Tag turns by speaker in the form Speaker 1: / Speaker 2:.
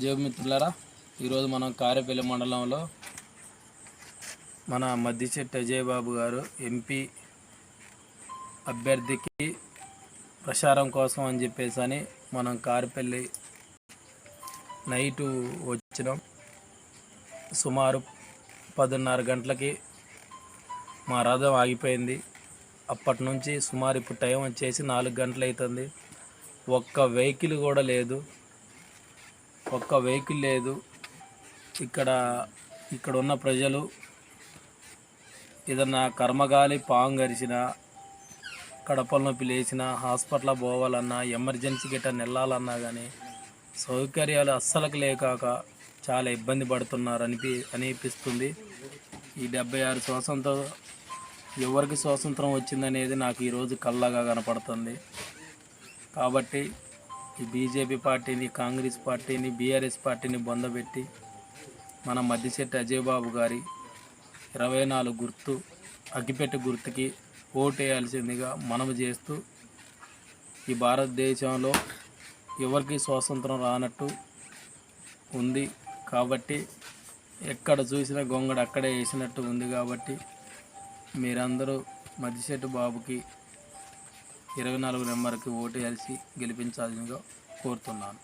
Speaker 1: జీవమిత్రులారా, ఈరోజు మనం కారేపల్లి మండలంలో మన మద్దిశెట్టి అజయ్ బాబు గారు ఎంపీ అభ్యర్థికి ప్రచారం కోసం అని చెప్పేసి మనం కారేపల్లి నైటు వచ్చినాం. సుమారు 10:30 గంటలకి మా రథం ఆగిపోయింది. అప్పటి నుంచి సుమారు ఇప్పుడు టైం వచ్చేసి 4 గంటలు అవుతుంది. ఒక్క వెహికల్ కూడా లేదు. ఇక్కడ ఉన్న ప్రజలు ఏదన్నా కర్మగాలి పాము గరిచినా, కడపల నొప్పి లేచినా, హాస్పిటల్ పోవాలన్నా, ఎమర్జెన్సీ గిట్ట వెళ్ళాలన్నా కానీ సౌకర్యాలు అస్సలకు లేకాక చాలా ఇబ్బంది పడుతున్నారు అనిపిస్తుంది. ఈ 76 స్వాతంత్రం ఎవరికి స్వాతంత్రం వచ్చిందనేది నాకు ఈరోజు కళ్ళగా కనపడుతుంది. కాబట్టి ఈ బీజేపీ పార్టీని, కాంగ్రెస్ పార్టీని, బీఆర్ఎస్ పార్టీని బొందబెట్టి మన మద్దిశెట్టి అజయ్ బాబు గారి 24 గుర్తు అగ్గిపెట్టి గుర్తుకి ఓటేయాల్సిందిగా మనవి చేస్తూ, ఈ భారతదేశంలో ఎవరికి స్వాతంత్రం రానట్టు ఉంది కాబట్టి ఎక్కడ చూసినా గొంగడు అక్కడే వేసినట్టు ఉంది. కాబట్టి మీరందరూ మద్దిశెట్టి బాబుకి 24 నెంబర్కి ఓటేయాల్సి గెలిపించాల్సిందిగా కోరుతున్నాను.